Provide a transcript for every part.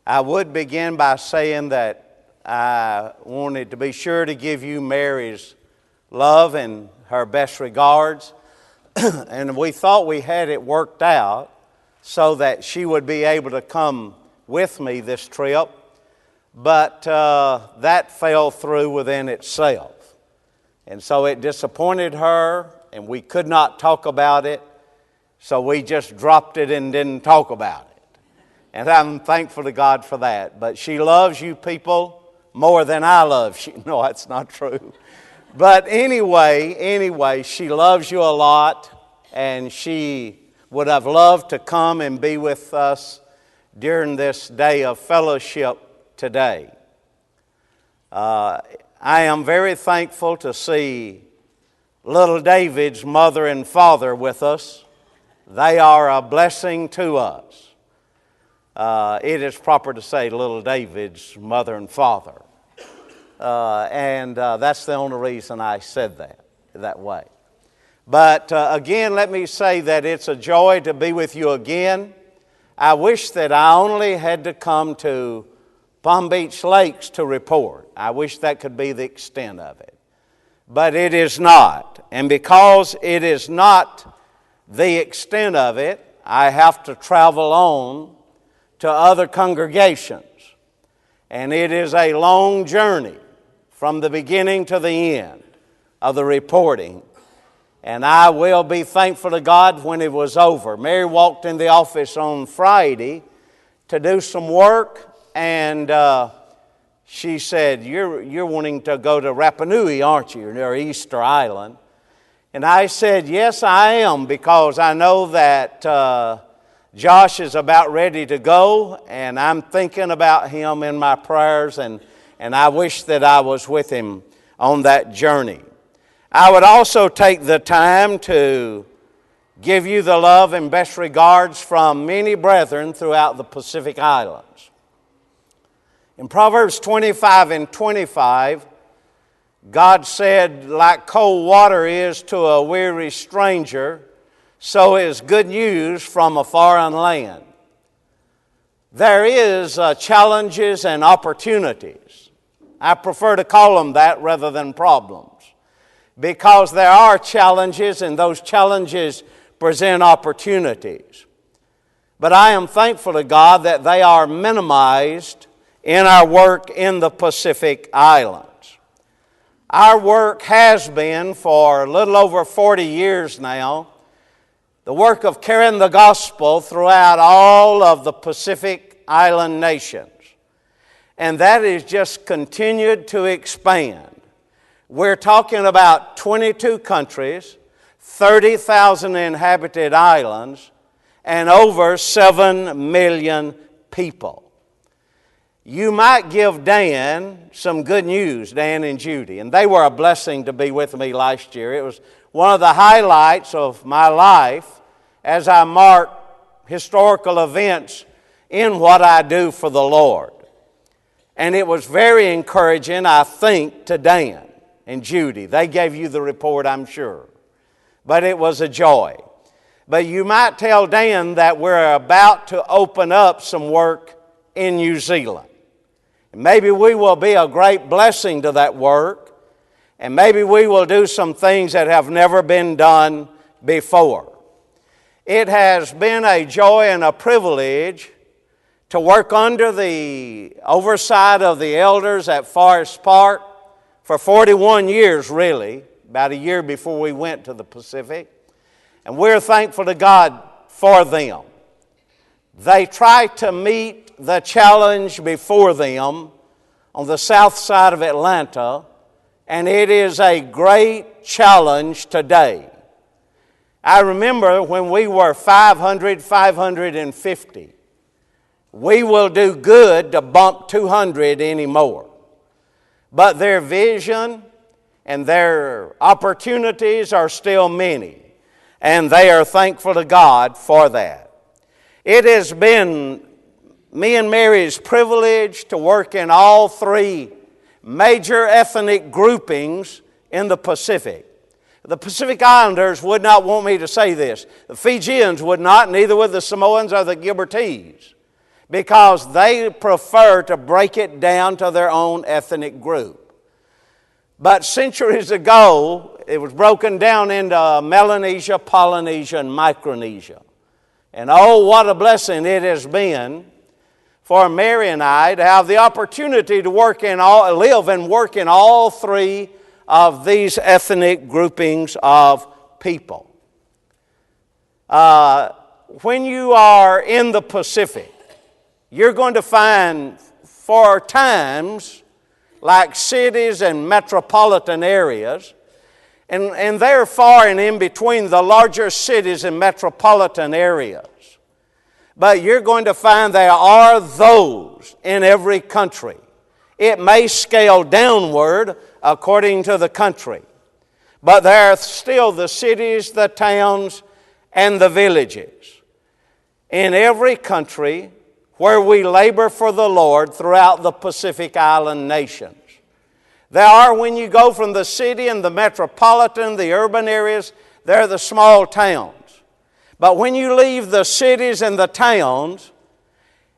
I would begin by saying that I wanted to be sure to give you Mary's love and her best regards. And we thought we had it worked out so that she would be able to come with me this trip. But that fell through within itself. And so it disappointed her, and we could not talk about it. So we just dropped it and didn't talk about it. And I'm thankful to God for that. But she loves you people more than I love you. No, that's not true. But anyway, she loves you a lot. And she would have loved to come and be with us during this day of fellowship today. I am very thankful to see little David's mother and father with us. They are a blessing to us. It is proper to say little David's mother and father. And that's the only reason I said that way. But again, let me say that it's a joy to be with you again. I wish that I only had to come to Palm Beach Lakes to report. I wish that could be the extent of it. But it is not. And because it is not the extent of it, I have to travel on to other congregations. And it is a long journey from the beginning to the end of the reporting. And I will be thankful to God when it was over. Mary walked in the office on Friday to do some work, and she said, you're wanting to go to Rapa Nui, aren't you, near Easter Island? And I said, yes, I am, because I know that Josh is about ready to go, and I'm thinking about him in my prayers, and I wish that I was with him on that journey. I would also take the time to give you the love and best regards from many brethren throughout the Pacific Islands. In Proverbs 25 and 25, God said, like cold water is to a weary stranger, so is good news from a foreign land. There is challenges and opportunities. I prefer to call them that rather than problems, because there are challenges, and those challenges present opportunities. But I am thankful to God that they are minimized in our work in the Pacific Islands. Our work has been for a little over 40 years now, the work of carrying the gospel throughout all of the Pacific Island nations. And that has just continued to expand. We're talking about 22 countries, 30,000 inhabited islands, and over 7 million people. You might give Dan some good news, Dan and Judy, and they were a blessing to be with me last year. It was one of the highlights of my life as I mark historical events in what I do for the Lord. And it was very encouraging, I think, to Dan and Judy. They gave you the report, I'm sure. But it was a joy. But you might tell Dan that we're about to open up some work in New Zealand. And maybe we will be a great blessing to that work. And maybe we will do some things that have never been done before. It has been a joy and a privilege to work under the oversight of the elders at Forest Park for 41 years, really, about a year before we went to the Pacific. And we're thankful to God for them. They try to meet the challenge before them on the south side of Atlanta, and it is a great challenge today. I remember when we were 500, 550. We will do good to bump 200 anymore. But their vision and their opportunities are still many, and they are thankful to God for that. It has been me and Mary's privilege to work in all three major ethnic groupings in the Pacific. The Pacific Islanders would not want me to say this. The Fijians would not, neither would the Samoans or the Gilbertese, because they prefer to break it down to their own ethnic group. But centuries ago, it was broken down into Melanesia, Polynesia, and Micronesia. And oh, what a blessing it has been for Mary and I to have the opportunity to live and work in all three of these ethnic groupings of people. When you are in the Pacific, you're going to find for times like cities and metropolitan areas, and they're far and in between the larger cities and metropolitan areas. But you're going to find there are those in every country. It may scale downward according to the country, but there are still the cities, the towns, and the villages in every country where we labor for the Lord throughout the Pacific Island nations. There are, when you go from the city and the metropolitan, the urban areas, there are the small towns. But when you leave the cities and the towns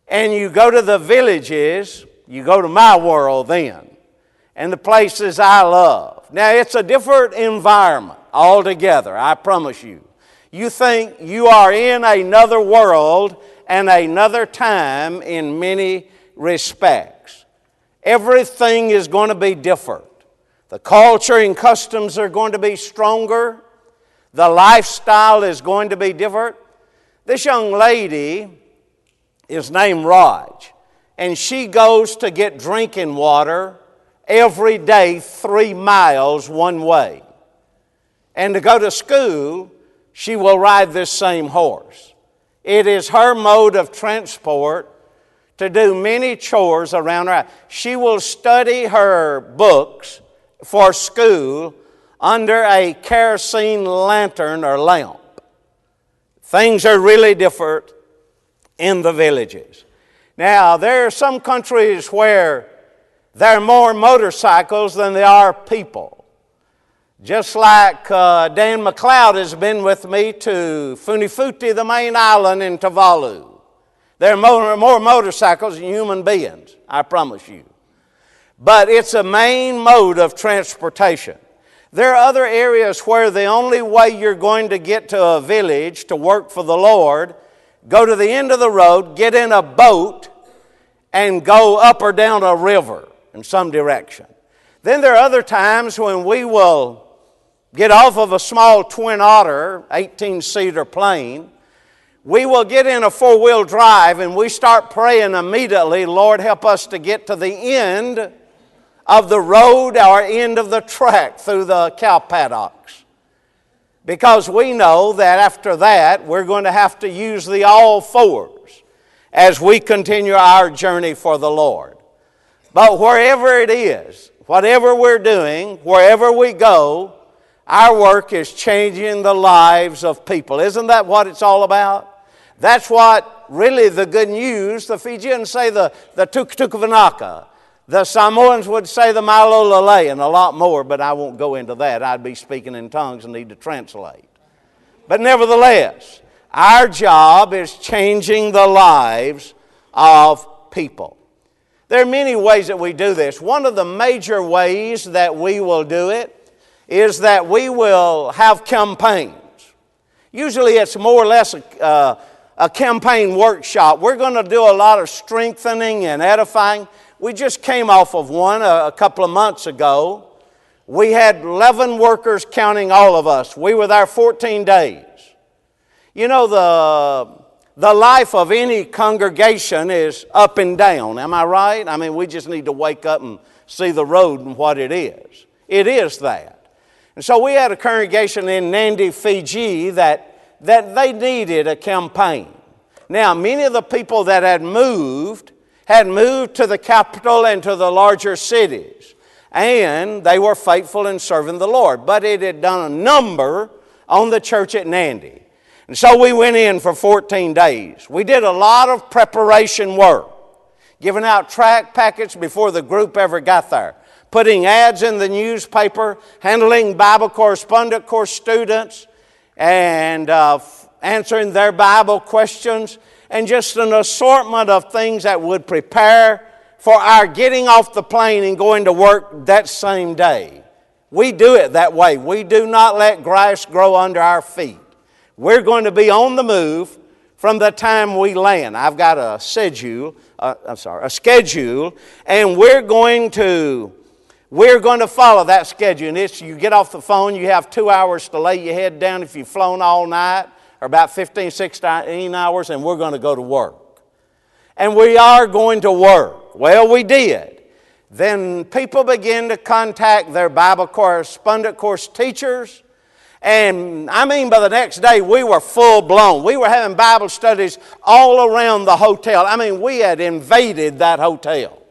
and you go to the villages, you go to my world then, and the places I love. Now, it's a different environment altogether, I promise you. You think you are in another world and another time in many respects. Everything is going to be different. The culture and customs are going to be stronger. The lifestyle is going to be different. This young lady is named Raj, and she goes to get drinking water every day 3 miles one way. And to go to school, she will ride this same horse. It is her mode of transport to do many chores around her house. She will study her books for school under a kerosene lantern or lamp. Things are really different in the villages. Now, there are some countries where there are more motorcycles than there are people. Just like Dan McLeod has been with me to Funafuti, the main island in Tuvalu. There are more motorcycles than human beings, I promise you. But it's a main mode of transportation. There are other areas where the only way you're going to get to a village to work for the Lord, go to the end of the road, get in a boat, and go up or down a river in some direction. Then there are other times when we will get off of a small Twin Otter, 18-seater plane. We will get in a four-wheel drive and we start praying immediately, Lord, help us to get to the end of the road or end of the track through the cow paddocks. Because we know that after that, we're going to have to use the all fours as we continue our journey for the Lord. But wherever it is, whatever we're doing, wherever we go, our work is changing the lives of people. Isn't that what it's all about? That's what really the good news, the Fijians say the Tuktukavanaka. The Samoans would say the Malololei and a lot more, but I won't go into that. I'd be speaking in tongues and need to translate. But nevertheless, our job is changing the lives of people. There are many ways that we do this. One of the major ways that we will do it is that we will have campaigns. Usually it's more or less a campaign workshop. We're going to do a lot of strengthening and edifying. We just came off of one a couple of months ago. We had 11 workers counting all of us. We were there 14 days. You know, the life of any congregation is up and down. Am I right? I mean, we just need to wake up and see the road and what it is. It is that. And so we had a congregation in Nandi, Fiji that they needed a campaign. Now, many of the people that had moved to the capital and to the larger cities. And they were faithful in serving the Lord. But it had done a number on the church at Nandi. And so we went in for 14 days. We did a lot of preparation work. Giving out tract packets before the group ever got there. Putting ads in the newspaper. Handling Bible correspondent course students. And answering their Bible questions. and just an assortment of things that would prepare for our getting off the plane and going to work that same day. We do it that way. We do not let grass grow under our feet. We're going to be on the move from the time we land. I've got a schedule, and we're going to follow that schedule. And it's, you get off the phone, you have 2 hours to lay your head down if you've flown all night, or about 15, 16 hours, and we're going to go to work. And we are going to work. Well, we did. Then people began to contact their Bible correspondent course teachers. And I mean, by the next day, we were full blown. We were having Bible studies all around the hotel. I mean, we had invaded that hotel.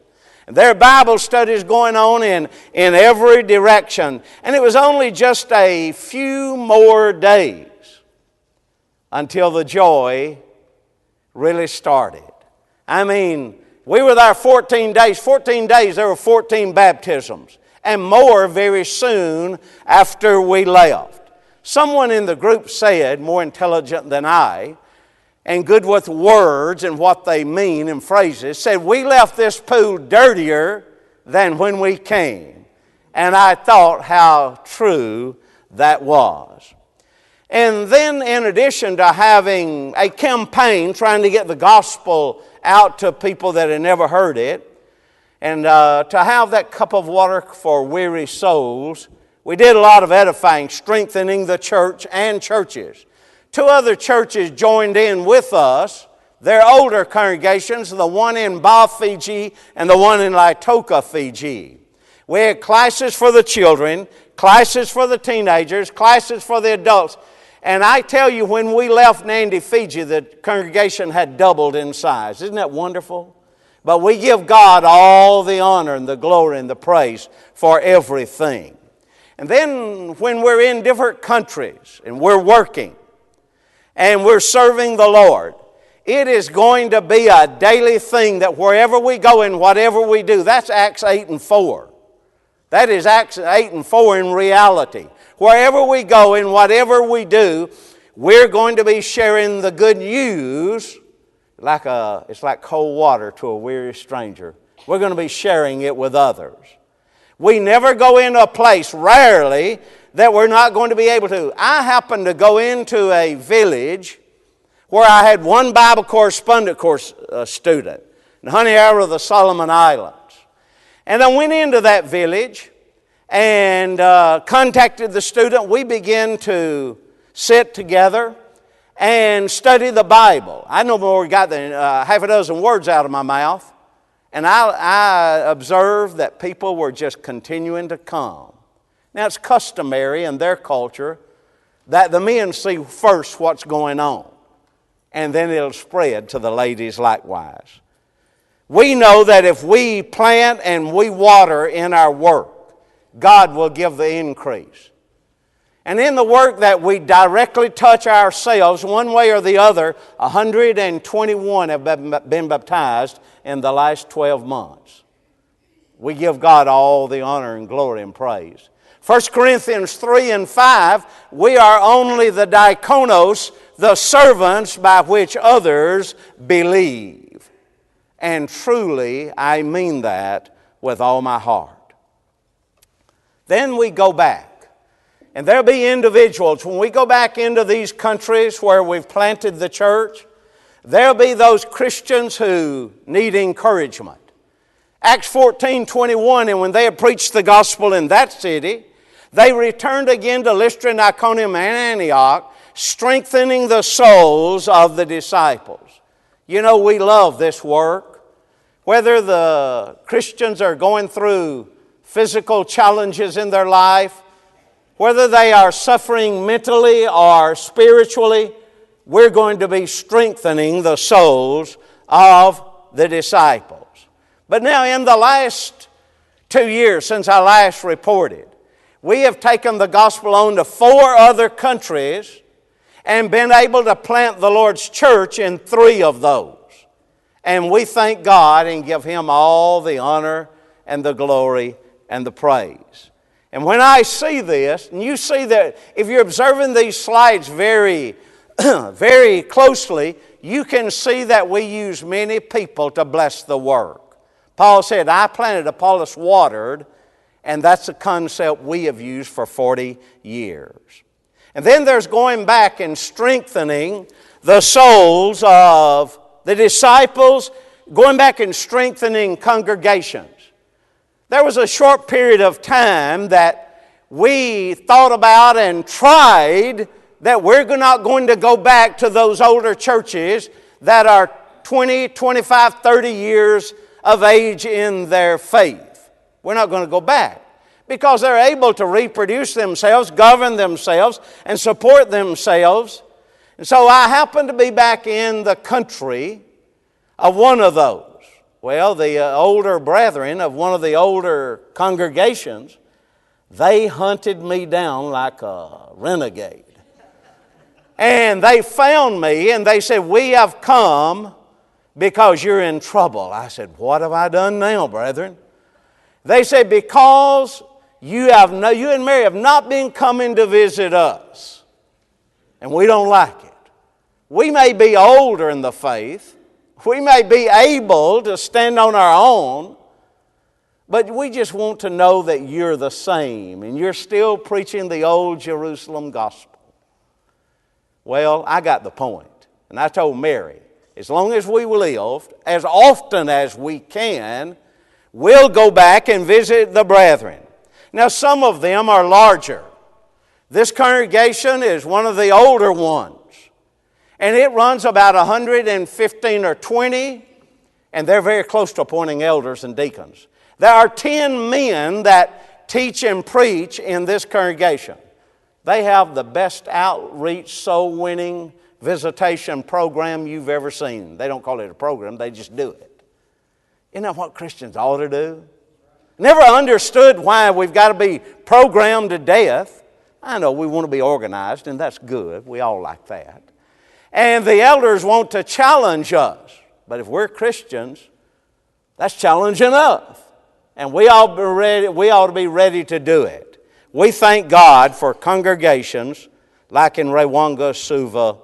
And there are Bible studies going on in every direction. And it was only just a few more days until the joy really started. I mean, we were there 14 days. 14 days, there were 14 baptisms. And more very soon after we left. Someone in the group said, more intelligent than I, and good with words and what they mean and phrases, said, we left this pool dirtier than when we came. And I thought how true that was. And then in addition to having a campaign trying to get the gospel out to people that had never heard it, and to have that cup of water for weary souls, we did a lot of edifying, strengthening the church and churches. 2 other churches joined in with us. They're older congregations, the one in Ba, Fiji, and the one in Laetoka, Fiji. We had classes for the children, classes for the teenagers, classes for the adults. And I tell you, when we left Nandi, Fiji, the congregation had doubled in size. Isn't that wonderful? But we give God all the honor and the glory and the praise for everything. And then when we're in different countries and we're working and we're serving the Lord, it is going to be a daily thing that wherever we go and whatever we do, that's Acts 8:4. That is Acts 8:4 in reality. Wherever we go and whatever we do, we're going to be sharing the good news it's like cold water to a weary stranger. We're going to be sharing it with others. We never go into a place, rarely, that we're not going to be able to. I happened to go into a village where I had one Bible correspondent course student in Honey Arrow, the Solomon Islands. And I went into that village and contacted the student. We began to sit together and study the Bible. I no more got than half a dozen words out of my mouth. And I observed that people were just continuing to come. Now, it's customary in their culture that the men see first what's going on, and then it'll spread to the ladies likewise. We know that if we plant and we water in our work, God will give the increase. And in the work that we directly touch ourselves, one way or the other, 121 have been baptized in the last 12 months. We give God all the honor and glory and praise. 1 Corinthians 3:5, we are only the diakonos, the servants by which others believe. And truly, I mean that with all my heart. Then we go back. And there'll be individuals, when we go back into these countries where we've planted the church, there'll be those Christians who need encouragement. Acts 14:21, and when they had preached the gospel in that city, they returned again to Lystra and Iconium and Antioch, strengthening the souls of the disciples. You know, we love this work. Whether the Christians are going through physical challenges in their life, whether they are suffering mentally or spiritually, we're going to be strengthening the souls of the disciples. But now in the last 2 years since I last reported, we have taken the gospel on to 4 other countries and been able to plant the Lord's church in 3 of those. And we thank God and give Him all the honor and the glory and the praise. And when I see this, and you see that if you're observing these slides very, very closely, you can see that we use many people to bless the work. Paul said, I planted, Apollos watered, and that's a concept we have used for 40 years. And then there's going back and strengthening the souls of the disciples, going back and strengthening congregations. There was a short period of time that we thought about and tried that we're not going to go back to those older churches that are 20, 25, 30 years of age in their faith. We're not going to go back because they're able to reproduce themselves, govern themselves, and support themselves. And so I happened to be back in the country of one of those. Well, the older brethren of one of the older congregations, they hunted me down like a renegade. And they found me and they said, we have come because you're in trouble. I said, what have I done now, brethren? They said, because you and Mary have not been coming to visit us. And we don't like it. We may be older in the faith. We may be able to stand on our own. But we just want to know that you're the same. And you're still preaching the old Jerusalem gospel. Well, I got the point. And I told Mary, as long as we live, as often as we can, we'll go back and visit the brethren. Now, some of them are larger. This congregation is one of the older ones. And it runs about 115 or 20, and they're very close to appointing elders and deacons. There are 10 men that teach and preach in this congregation. They have the best outreach, soul-winning visitation program you've ever seen. They don't call it a program, they just do it. Isn't that what Christians ought to do? Never understood why we've got to be programmed to death. I know we want to be organized, and that's good. We all like that. And the elders want to challenge us. But if we're Christians, that's challenge enough. And we ought to be ready to do it. We thank God for congregations like in Rwanda, Suva,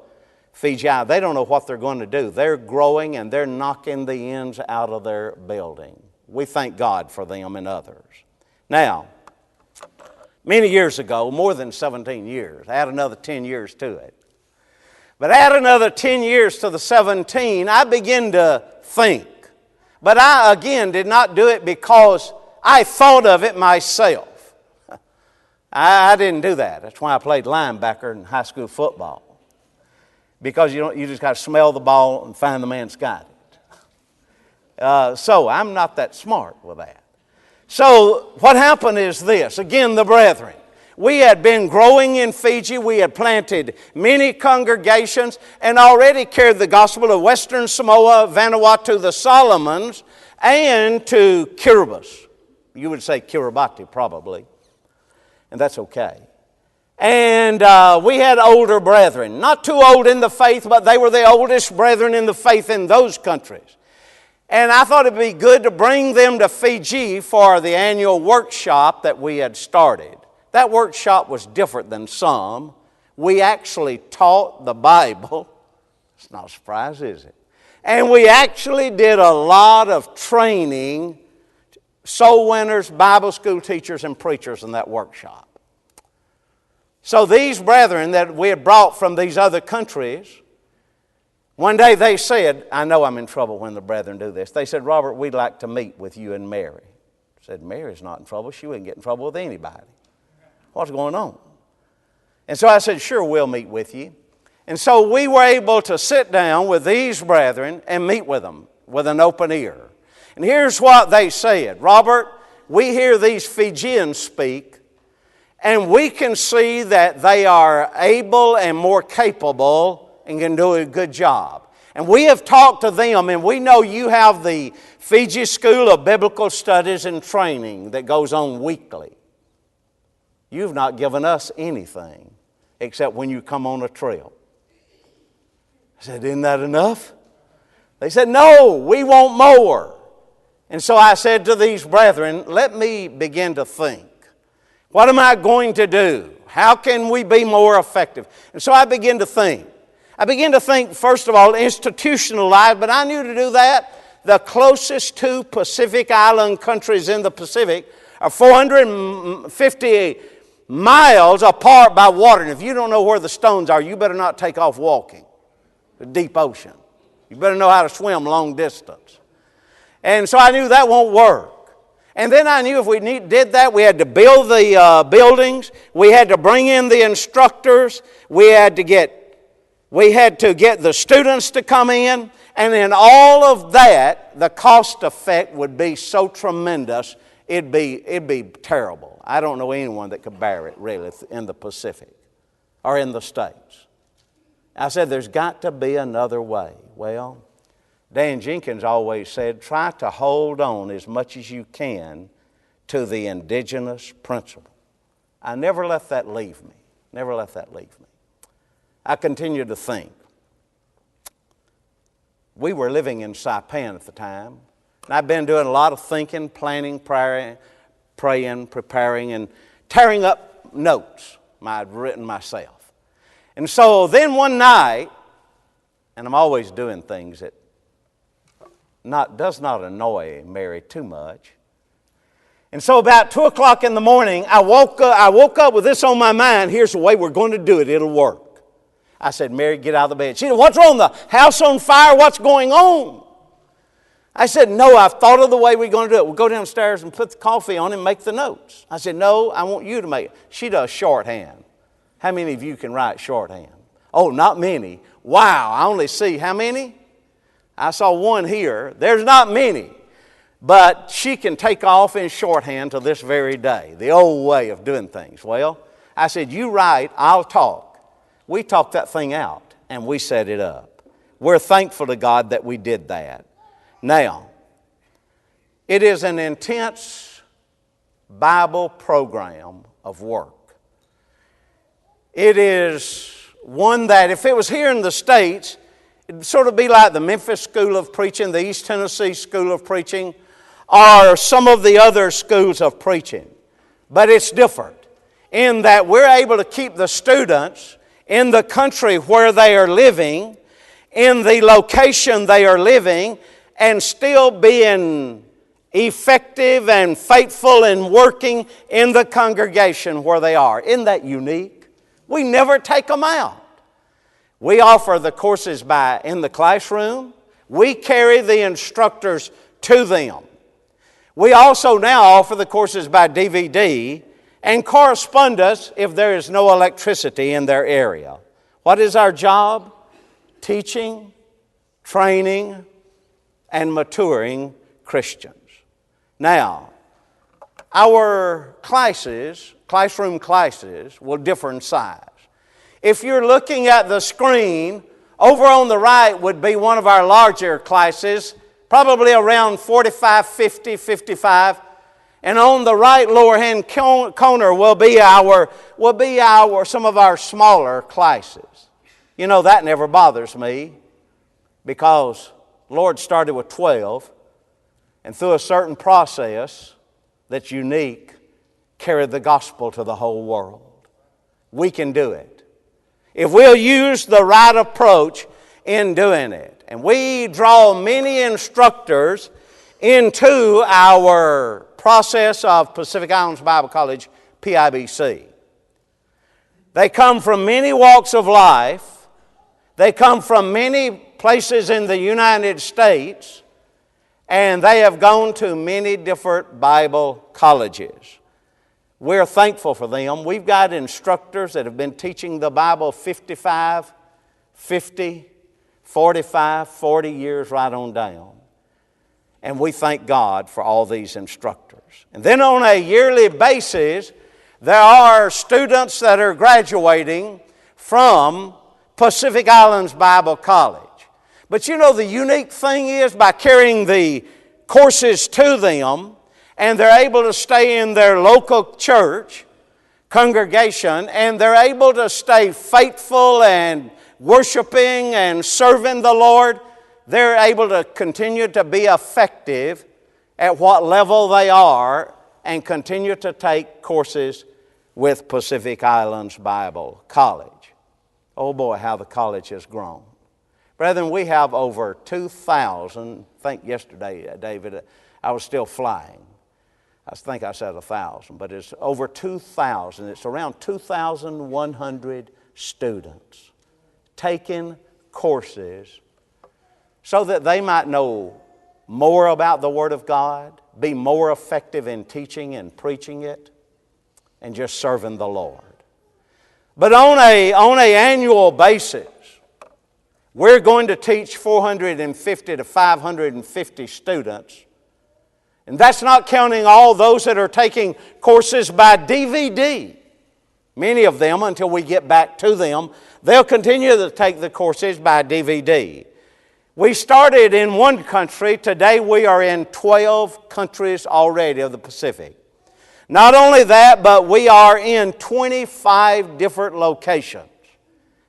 Fiji. They don't know what they're going to do. They're growing and they're knocking the ends out of their building. We thank God for them and others. Now, many years ago, more than 17 years, add another 10 years to it. But add another 10 years to the 17, I begin to think. But I, again, did not do it because I thought of it myself. I didn't do that. That's why I played linebacker in high school football. Because you just got to smell the ball and find the man that's got it. So I'm not that smart with that. So what happened is this. Again, the brethren. We had been growing in Fiji. We had planted many congregations and already carried the gospel to Western Samoa, Vanuatu, the Solomons, and to Kiribati. You would say Kiribati probably, and that's okay. And we had older brethren, not too old in the faith, but they were the oldest brethren in the faith in those countries. And I thought it'd be good to bring them to Fiji for the annual workshop that we had started. That workshop was different than some. We actually taught the Bible. It's not a surprise, is it? And we actually did a lot of training, soul winners, Bible school teachers, and preachers in that workshop. So these brethren that we had brought from these other countries, one day they said, I know I'm in trouble when the brethren do this. They said, Robert, we'd like to meet with you and Mary. I said, Mary's not in trouble. She wouldn't get in trouble with anybody. What's going on? And so I said, sure, we'll meet with you. And so we were able to sit down with these brethren and meet with them with an open ear. And here's what they said. Robert, we hear these Fijians speak, and we can see that they are able and more capable and can do a good job. And we have talked to them, and we know you have the Fiji School of Biblical Studies and Training that goes on weekly. You've not given us anything except when you come on a trip. I said, isn't that enough? They said, no, we want more. And so I said to these brethren, let me begin to think. What am I going to do? How can we be more effective? And so I began to think. I began to think, first of all, institutionalized, but I knew to do that. The closest two Pacific Island countries in the Pacific are 450 miles apart by water. And if you don't know where the stones are, you better not take off walking. The deep ocean. You better know how to swim long distance. And so I knew that won't work. And then I knew if we did that, we had to build the buildings. We had to bring in the instructors. We had to get the students to come in. And in all of that, the cost effect would be so tremendous, it'd be terrible. I don't know anyone that could bear it, really, in the Pacific or in the States. I said, there's got to be another way. Well, Dan Jenkins always said, try to hold on as much as you can to the indigenous principle. I never let that leave me. Never let that leave me. I continued to think. We were living in Saipan at the time. And I've been doing a lot of thinking, planning, praying, preparing, and tearing up notes I'd written myself. And so then one night, and I'm always doing things that does not annoy Mary too much. And so about 2 o'clock in the morning, I woke up with this on my mind. Here's the way we're going to do it. It'll work. I said, Mary, get out of the bed. She said, what's wrong? The house on fire? What's going on? I said, no, I've thought of the way we're going to do it. We'll go downstairs and put the coffee on and make the notes. I said, no, I want you to make it. She does shorthand. How many of you can write shorthand? Oh, not many. Wow, I only see how many? I saw one here. There's not many. But she can take off in shorthand to this very day. The old way of doing things. Well, I said, you write, I'll talk. We talked that thing out and we set it up. We're thankful to God that we did that. Now, it is an intense Bible program of work. It is one that if it was here in the States, it would sort of be like the Memphis School of Preaching, the East Tennessee School of Preaching, or some of the other schools of preaching. But it's different in that we're able to keep the students in the country where they are living, in the location they are living, and still being effective and faithful in working in the congregation where they are. Isn't that unique? We never take them out. We offer the courses in the classroom. We carry the instructors to them. We also now offer the courses by DVD and correspondence if there is no electricity in their area. What is our job? Teaching, training, and maturing Christians. Now, our classroom classes, will differ in size. If you're looking at the screen, over on the right would be one of our larger classes, probably around 45, 50, 55. And on the right lower hand corner will be some of our smaller classes. You know, that never bothers me because the Lord started with 12 and through a certain process that's unique, carried the gospel to the whole world. We can do it. If we'll use the right approach in doing it. And we draw many instructors into our process of Pacific Islands Bible College, PIBC. They come from many walks of life. They come from many places in the United States. And they have gone to many different Bible colleges. We're thankful for them. We've got instructors that have been teaching the Bible 55, 50, 45, 40 years right on down. And we thank God for all these instructors. And then on a yearly basis, there are students that are graduating from Pacific Islands Bible College. But you know, the unique thing is by carrying the courses to them, and they're able to stay in their local church, congregation, and they're able to stay faithful and worshiping and serving the Lord, they're able to continue to be effective at what level they are and continue to take courses with Pacific Islands Bible College. Oh boy, how the college has grown. Brethren, we have over 2,000, I think yesterday, David, I was still flying. I think I said 1,000, but it's over 2,000. It's around 2,100 students taking courses so that they might know more about the Word of God, be more effective in teaching and preaching it, and just serving the Lord. But on an annual basis, we're going to teach 450 to 550 students. And that's not counting all those that are taking courses by DVD. Many of them, until we get back to them, they'll continue to take the courses by DVD. We started in one country. Today we are in 12 countries already of the Pacific. Not only that, but we are in 25 different locations.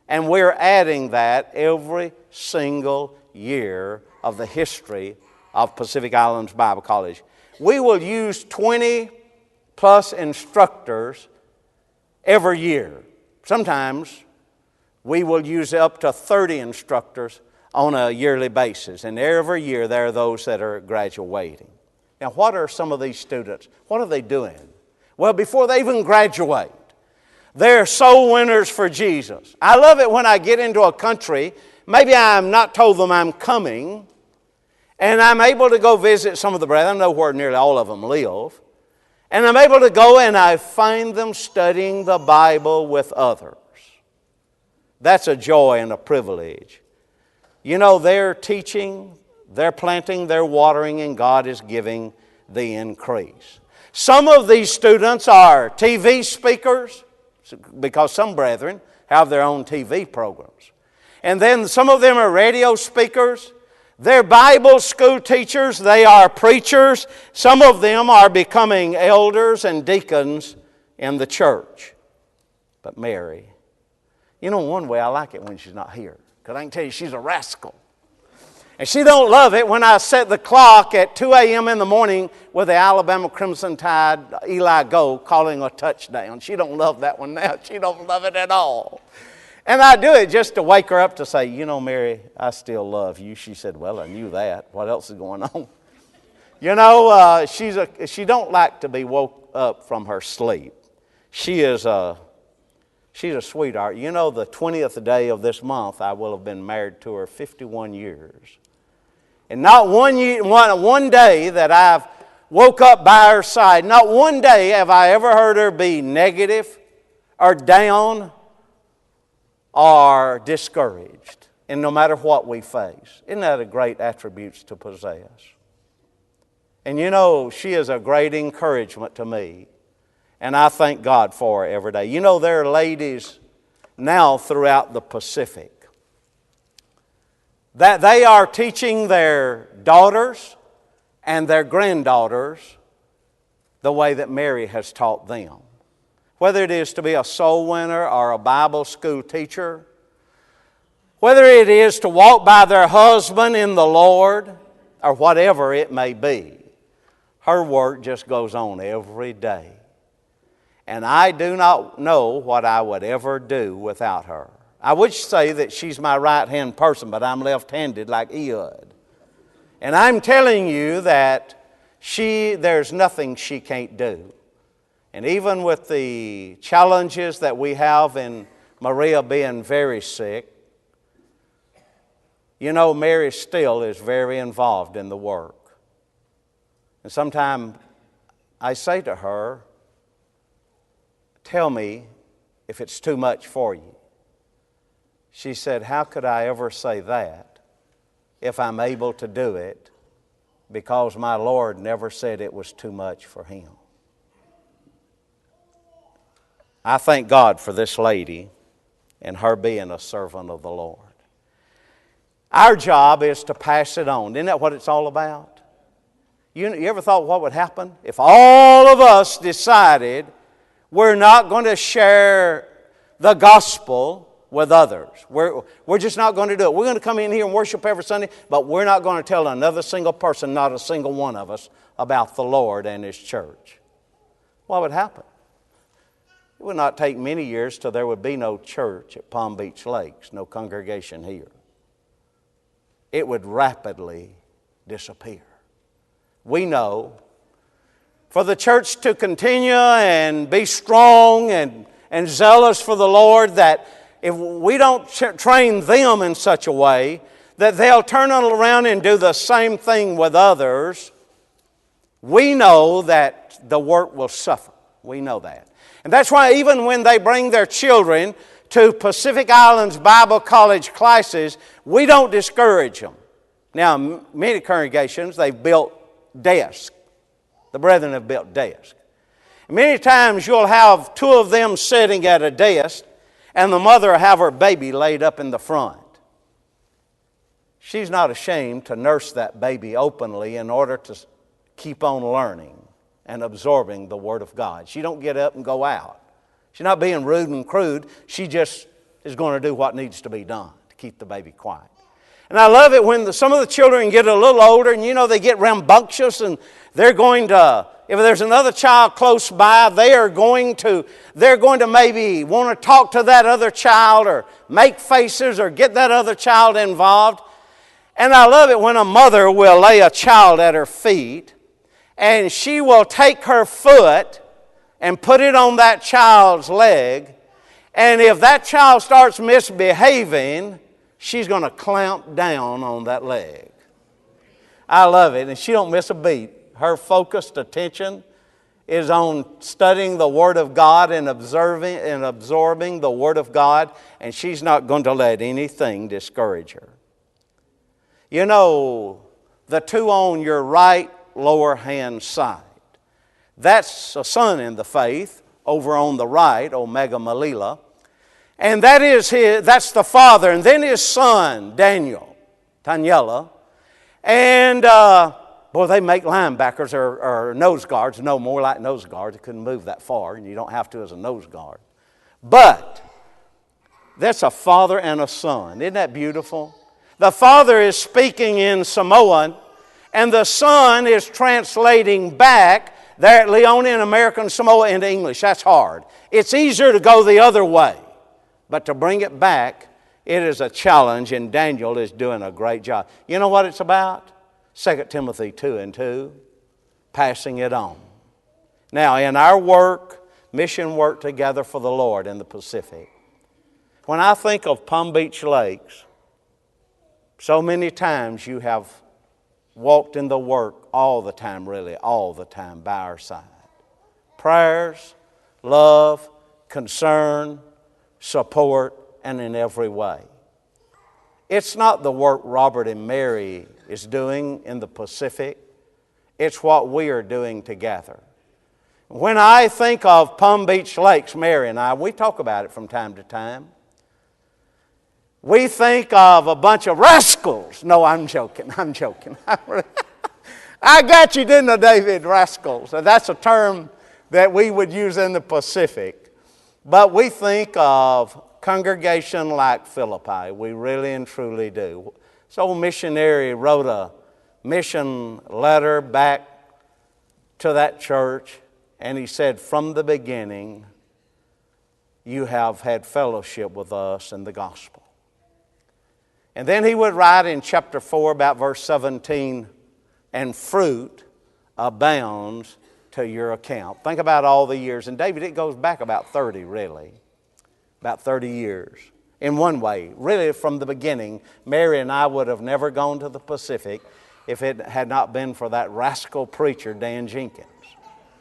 And we're adding that every single year of the history of Pacific Islands Bible College. We will use 20 plus instructors every year. Sometimes we will use up to 30 instructors on a yearly basis. And every year there are those that are graduating. Now, what are some of these students? What are they doing? Well, before they even graduate, they're soul winners for Jesus. I love it when I get into a country, maybe I'm not told them I'm coming, and I'm able to go visit some of the brethren. I know where nearly all of them live. And I'm able to go and I find them studying the Bible with others. That's a joy and a privilege. You know, they're teaching, they're planting, they're watering, and God is giving the increase. Some of these students are TV speakers, because some brethren have their own TV programs. And then some of them are radio speakers. They're Bible school teachers. They are preachers. Some of them are becoming elders and deacons in the church. But Mary, you know, one way I like it when she's not here, because I can tell you she's a rascal. And she don't love it when I set the clock at 2 a.m. in the morning with the Alabama Crimson Tide Eli Gold calling a touchdown. She don't love that one now. She don't love it at all. And I do it just to wake her up to say, you know, Mary, I still love you. She said, well, I knew that. What else is going on? You know, she don't like to be woke up from her sleep. She's a sweetheart. You know, the 20th day of this month, I will have been married to her 51 years. And not one day that I've woke up by her side, not one day have I ever heard her be negative or down or discouraged. And no matter what we face. Isn't that a great attribute to possess? And you know, she is a great encouragement to me. And I thank God for her every day. You know, there are ladies now throughout the Pacific that they are teaching their daughters and their granddaughters the way that Mary has taught them. Whether it is to be a soul winner or a Bible school teacher, whether it is to walk by their husband in the Lord, or whatever it may be, her work just goes on every day. And I do not know what I would ever do without her. I would say that she's my right-hand person, but I'm left-handed like Ehud. And I'm telling you that there's nothing she can't do. And even with the challenges that we have in Maria being very sick, you know, Mary still is very involved in the work. And sometimes I say to her, tell me if it's too much for you. She said, how could I ever say that if I'm able to do it, because my Lord never said it was too much for Him. I thank God for this lady and her being a servant of the Lord. Our job is to pass it on. Isn't that what it's all about? You ever thought what would happen if all of us decided we're not going to share the gospel with others? We're just not going to do it. We're going to come in here and worship every Sunday, but we're not going to tell another single person, not a single one of us, about the Lord and His church. What would happen? It would not take many years till there would be no church at Palm Beach Lakes, no congregation here. It would rapidly disappear. We know for the church to continue and be strong and zealous for the Lord, that if we don't train them in such a way that they'll turn around and do the same thing with others, we know that the work will suffer. We know that. And that's why even when they bring their children to Pacific Islands Bible College classes, we don't discourage them. Now, many congregations, they've built desks. The brethren have built desks. Many times you'll have two of them sitting at a desk and the mother will have her baby laid up in the front. She's not ashamed to nurse that baby openly in order to keep on learning and absorbing the Word of God. She don't get up and go out. She's not being rude and crude. She just is going to do what needs to be done to keep the baby quiet. And I love it when some of the children get a little older and they get rambunctious and they're going to, if there's another child close by, they're going to maybe want to talk to that other child or make faces or get that other child involved. And I love it when a mother will lay a child at her feet and she will take her foot and put it on that child's leg. And if that child starts misbehaving, she's going to clamp down on that leg. I love it. And she don't miss a beat. Her focused attention is on studying the Word of God and absorbing the Word of God. And she's not going to let anything discourage her. The two on your right lower hand side, that's a son in the faith over on the right, Omega Malila. And that's the father. And then his son, Daniela. And, they make linebackers or nose guards. No, more like nose guards. They couldn't move that far, and you don't have to as a nose guard. But that's a father and a son. Isn't that beautiful? The father is speaking in Samoan, and the son is translating back there at Leone American Samoa into English. That's hard. It's easier to go the other way. But to bring it back, it is a challenge, and Daniel is doing a great job. You know what it's about? 2 Timothy 2:2, passing it on. Now, in our work, mission work together for the Lord in the Pacific, when I think of Palm Beach Lakes, so many times you have walked in the work all the time, really, all the time by our side. Prayers, love, concern, support, and in every way. It's not the work Robert and Mary is doing in the Pacific. It's what we are doing together. When I think of Palm Beach Lakes, Mary and I, we talk about it from time to time. We think of a bunch of rascals. No, I'm joking. I got you, didn't I, David? Rascals. That's a term that we would use in the Pacific. But we think of congregation like Philippi. We really and truly do. This old missionary wrote a mission letter back to that church, and he said, from the beginning, you have had fellowship with us in the gospel. And then he would write in chapter 4 about verse 17, and fruit abounds to your account. Think about all the years. And David, it goes back about 30, really. About 30 years. In one way, really from the beginning, Mary and I would have never gone to the Pacific if it had not been for that rascal preacher, Dan Jenkins.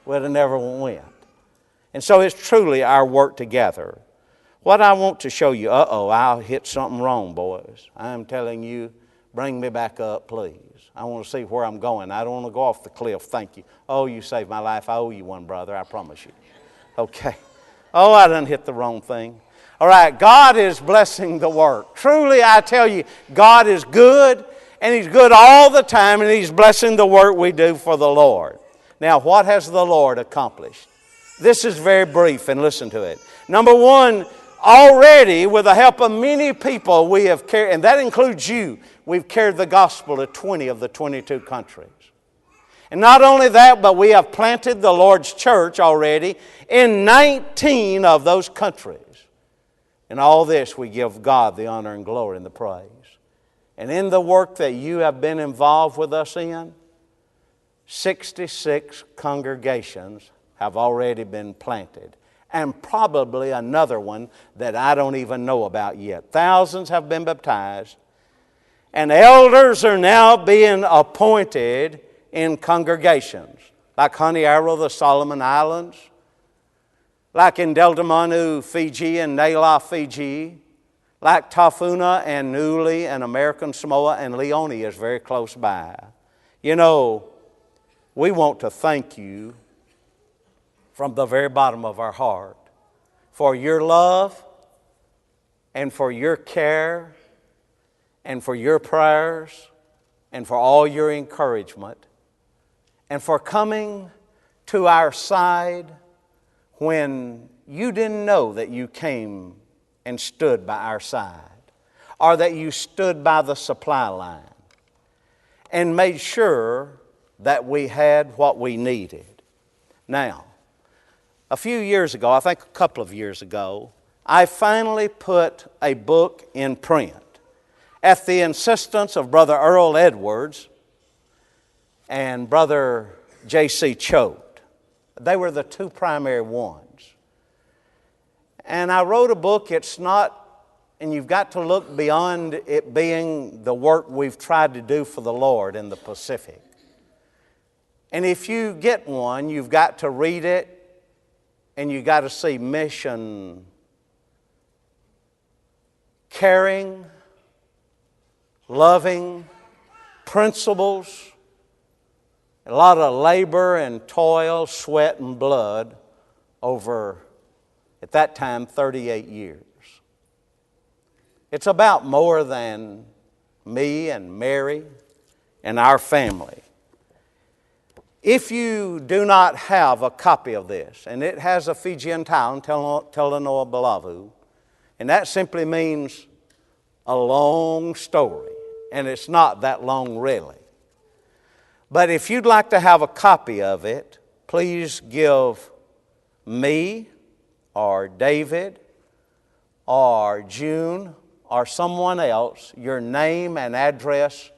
We'd have never went. And so it's truly our work together. What I want to show you, I'll hit something wrong, boys. I'm telling you, bring me back up, please. I want to see where I'm going. I don't want to go off the cliff. Thank you. Oh, you saved my life. I owe you one, brother. I promise you. Okay. Oh, I done hit the wrong thing. All right. God is blessing the work. Truly, I tell you, God is good, and He's good all the time, and He's blessing the work we do for the Lord. Now, what has the Lord accomplished? This is very brief, and listen to it. Number one, already, with the help of many people, we have carried, and that includes you, we've carried the gospel to 20 of the 22 countries. And not only that, but we have planted the Lord's church already in 19 of those countries. In all this, we give God the honor and glory and the praise. And in the work that you have been involved with us in, 66 congregations have already been planted. And probably another one that I don't even know about yet. Thousands have been baptized. And elders are now being appointed in congregations. Like Honey Arrow, the Solomon Islands. Like in Deltamanu, Fiji and Naila, Fiji. Like Tafuna and Nuli and American Samoa, and Leone is very close by. You know, we want to thank you from the very bottom of our heart for your love and for your care and for your prayers and for all your encouragement and for coming to our side when you didn't know that you came and stood by our side, or that you stood by the supply line and made sure that we had what we needed. Now, a few years ago, I think a couple of years ago, I finally put a book in print at the insistence of Brother Earl Edwards and Brother J.C. Choate. They were the two primary ones. And I wrote a book. It's not, and you've got to look beyond it being the work we've tried to do for the Lord in the Pacific. And if you get one, you've got to read it, and you've got to see mission, caring, loving, principles, a lot of labor and toil, sweat and blood over, at that time, 38 years. It's about more than me and Mary and our family. If you do not have a copy of this, and it has a Fijian town, Telanoa Balavu, and that simply means a long story, and it's not that long really. But if you'd like to have a copy of it, please give me or David or June or someone else your name and address,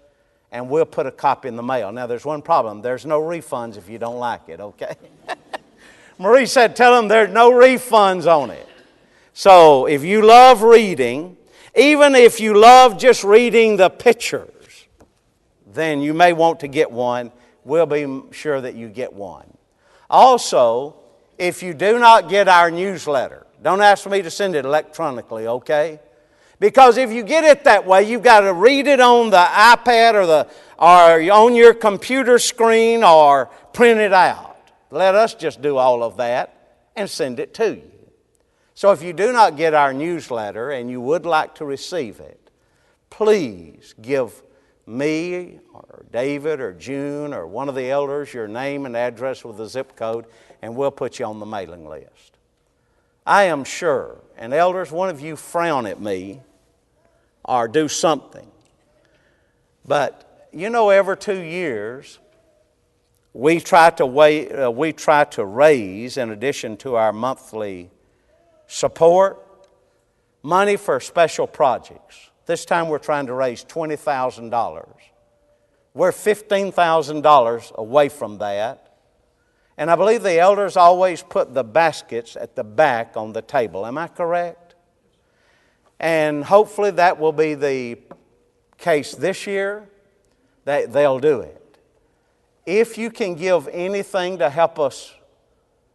and we'll put a copy in the mail. Now, there's one problem. There's no refunds if you don't like it, okay? Marie said, tell them there's no refunds on it. So if you love reading, even if you love just reading the pictures, then you may want to get one. We'll be sure that you get one. Also, if you do not get our newsletter, don't ask me to send it electronically, okay? Because if you get it that way, you've got to read it on the iPad or on your computer screen or print it out. Let us just do all of that and send it to you. So if you do not get our newsletter and you would like to receive it, please give me or David or June or one of the elders your name and address with the zip code, and we'll put you on the mailing list. I am sure, and elders, one of you frown at me or do something, but you know, every 2 years we try to raise, in addition to our monthly support, money for special projects. This time we're trying to raise $20,000. We're $15,000 away from that. And I believe the elders always put the baskets at the back on the table. Am I correct? And hopefully that will be the case this year, that they'll do it. If you can give anything to help us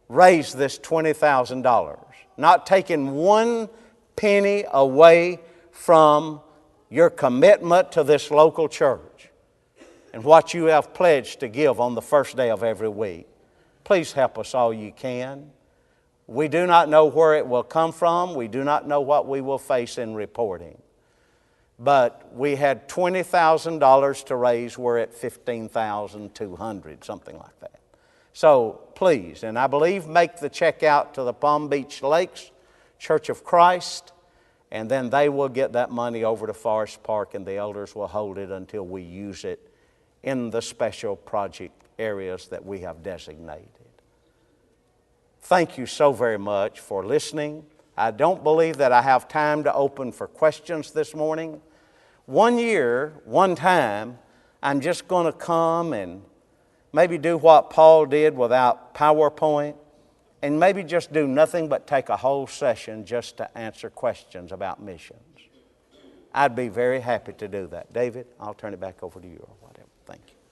raise this $20,000, not taking one penny away from your commitment to this local church and what you have pledged to give on the first day of every week, please help us all you can. We do not know where it will come from. We do not know what we will face in reporting. But we had $20,000 to raise. We're at $15,200, something like that. So please, and I believe, make the check out to the Palm Beach Lakes Church of Christ, and then they will get that money over to Forest Park, and the elders will hold it until we use it in the special project areas that we have designated. Thank you so very much for listening. I don't believe that I have time to open for questions this morning. One year, one time, I'm just going to come and maybe do what Paul did without PowerPoint, and maybe just do nothing but take a whole session just to answer questions about missions. I'd be very happy to do that. David, I'll turn it back over to you or whatever. Thank you.